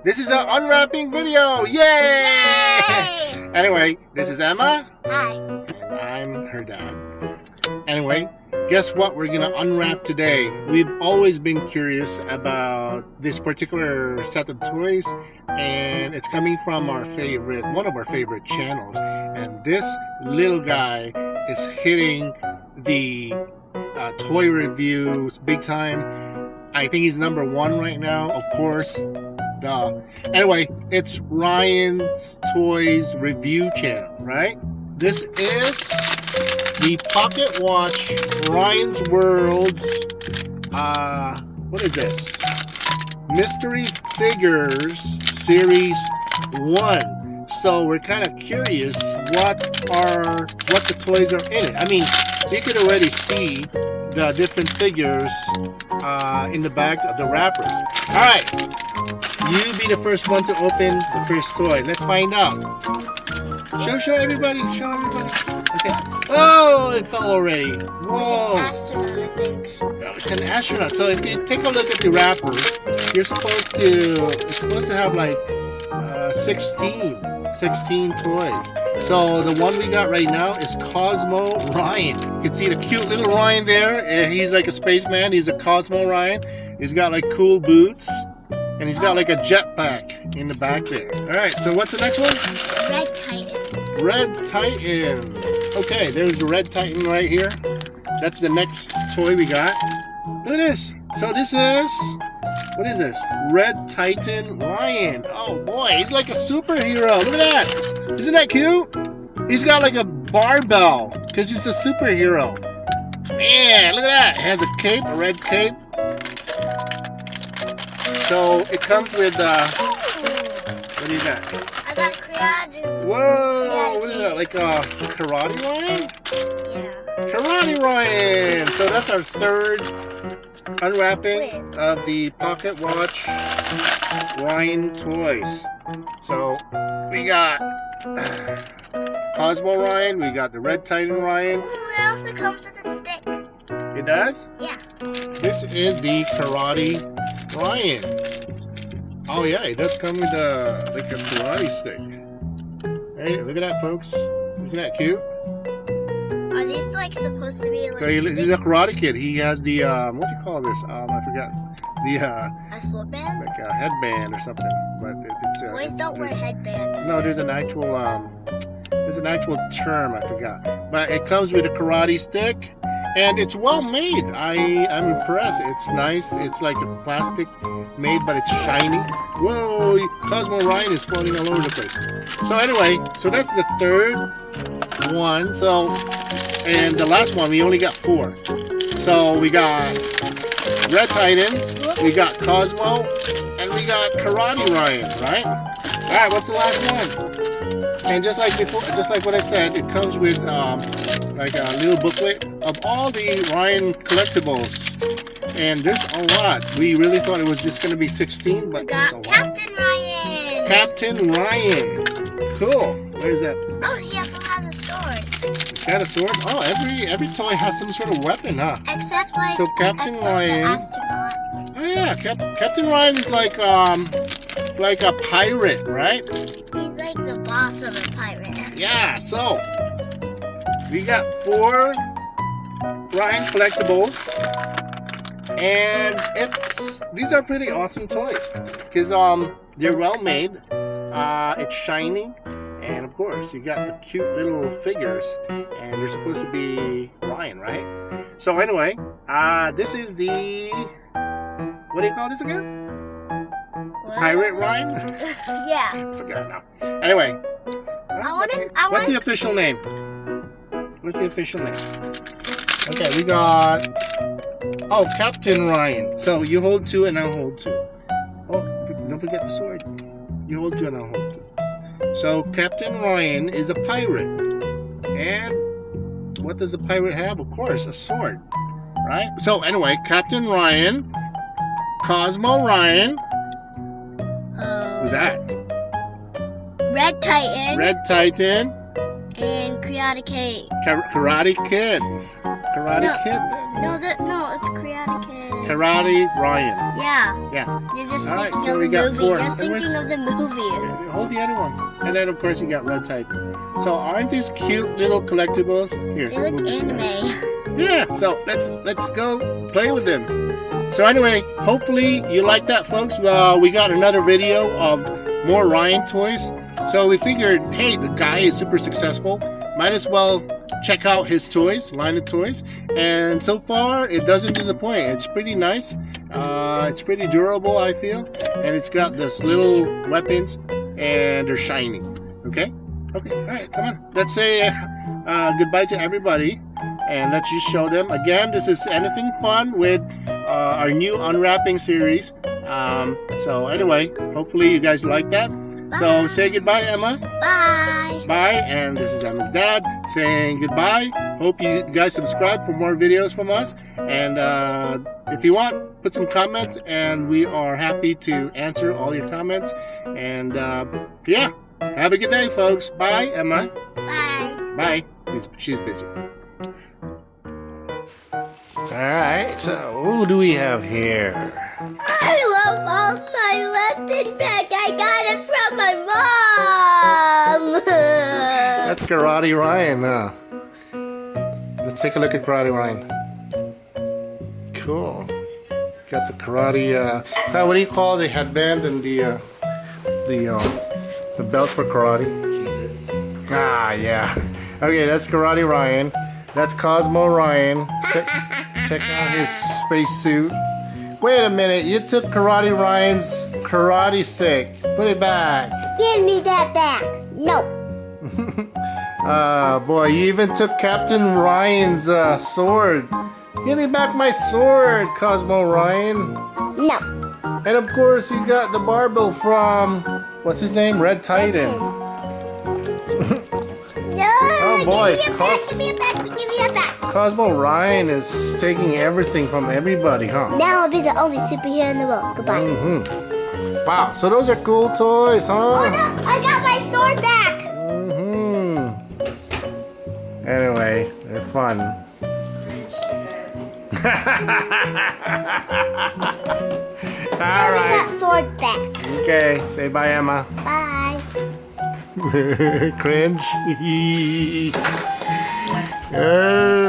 This is an unwrapping video. Yay! Yay! Anyway, this is Emma. Hi. And I'm her dad. Anyway, guess what we're gonna unwrap today? We've always been curious about this particular set of toys, and it's coming from one of our favorite channels. And this little guy is hitting the toy reviews big time. I think he's #1 right now, of course. Duh. Anyway, it's Ryan's Toys Review channel, right? This is the Pocket Watch Ryan's World's, what is this? Mystery Figures Series 1. So we're kind of curious what the toys are in it. I mean, you could already see the different figures in the back of the wrappers. Alright, you be the first one to open the first toy. Let's find out. Show everybody. Okay. Oh, it fell already. Whoa. It's an astronaut, I think. It's an astronaut. So if you take a look at the wrapper, it's supposed to have like 16 toys. So the one we got right now is Cosmo Ryan. You can see the cute little Ryan there. He's like a spaceman. He's a Cosmo Ryan. He's got like cool boots. And he's got like a jetpack in the back there. Alright, so what's the next one? Red Titan. Red Titan. Okay, there's the Red Titan right here. That's the next toy we got. Look at this. So this is, what is this? Red Titan Ryan. Oh boy, he's like a superhero. Look at that. Isn't that cute? He's got like a barbell because he's a superhero. Man, look at that. It has a cape, a red cape. So it comes with, what do you got? I got karate. Whoa, what is that? Like a Karate Ryan? Yeah. Karate Ryan! So that's our third unwrapping of the Pocket Watch Ryan toys. So we got Cosmo Ryan, we got the Red Titan Ryan. It also comes with a stick. It does? Yeah. This is the Karate Ryan. Oh yeah, it does come with like a karate stick. Hey, look at that, folks. Isn't that cute? Are these like supposed to be like? So he's a karate kid. He has the what do you call this? I forgot. The a sweatband? like a headband or something. But it's Boys don't wear headbands. No, there's an actual term I forgot. But it comes with a karate stick. And it's well made. I'm impressed. It's nice. It's like a plastic made, but it's shiny. Whoa, Cosmo Ryan is floating all over the place. So anyway, so that's the third one. So, and the last one, we only got 4. So we got Red Titan, we got Cosmo, and we got Karate Ryan, right? All right, what's the last one? And just like before, just like what I said, it comes with like a little booklet of all the Ryan collectibles, and there's a lot. We really thought it was just going to be 16, but We there's a got lot. Captain Ryan. Captain Ryan. Cool. Where is that? Oh, he also has a sword. He's got a sword. Oh, every toy has some sort of weapon, huh? Except like. So Captain except Ryan. The astronaut. Oh yeah, Captain Ryan is like a pirate, right? He's like the boss of a pirate. Yeah. So we got 4 Ryan collectibles, and these are pretty awesome toys because they're well made. It's shiny, and of course you got the cute little figures, and they're supposed to be Ryan, right? So anyway, this is the, what do you call this again? Pirate Ryan? Yeah. I forgot now. Anyway, what's the official name? What's the official name? Okay, we got, oh, Captain Ryan. So you hold 2 and I'll hold 2. Oh, don't forget the sword. You hold 2 and I'll hold 2. So Captain Ryan is a pirate. And what does a pirate have? Of course, a sword. Right? So anyway, Captain Ryan, Cosmo Ryan. Who's that? Red Titan. Red Titan. And Karate Kid. Karate Kid. Karate Kid. No, it's Karate Kid. Karate Ryan. Yeah. Yeah. You're just All right, thinking so of we the got movie. 4. You're And where's- thinking of the movie. Hold the other one. And then, of course, you got Red Titan. So aren't these cute little collectibles? Here, They look move this around. anime. Yeah, so let's go play with them. So anyway, hopefully you like that, folks. We got another video of more Ryan toys. So we figured, hey, the guy is super successful. Might as well check out his toys, line of toys. And so far, it doesn't disappoint. It's pretty nice. It's pretty durable, I feel. And it's got this little weapons, and they're shiny. Okay? Okay, all right, come on. Let's say goodbye to everybody. And let's just show them. Again, this is Anything Fun with our new Unwrapping series. So anyway, hopefully you guys like that. So say goodbye, Emma. Bye. Bye. And this is Emma's dad saying goodbye. Hope you guys subscribe for more videos from us. And if you want, put some comments, and we are happy to answer all your comments. And yeah, have a good day, folks. Bye, Emma. Bye. Bye. She's busy. Alright, so who do we have here? I love all my weapon back. I got it from my mom. That's Karate Ryan. Let's take a look at Karate Ryan. Cool. Got the karate. What do you call the headband and the belt for karate? Jesus. Ah, yeah. Okay, that's Karate Ryan. That's Cosmo Ryan. Check out his spacesuit. Wait a minute, you took Karate Ryan's karate stick. Put it back. Give me that back. No. Boy, you even took Captain Ryan's sword. Give me back my sword, Cosmo Ryan. No. And of course, you got the barbell from, what's his name? Red Titan. No. Oh boy, Give me it back. Give me it back. Cosmo Ryan is taking everything from everybody, huh? Now I'll be the only superhero in the world. Goodbye. Wow, so those are cool toys, huh? Oh no, I got my sword back. Anyway, they're fun. All right. That sword back. Okay, say bye, Emma. Bye. Cringe. Oh.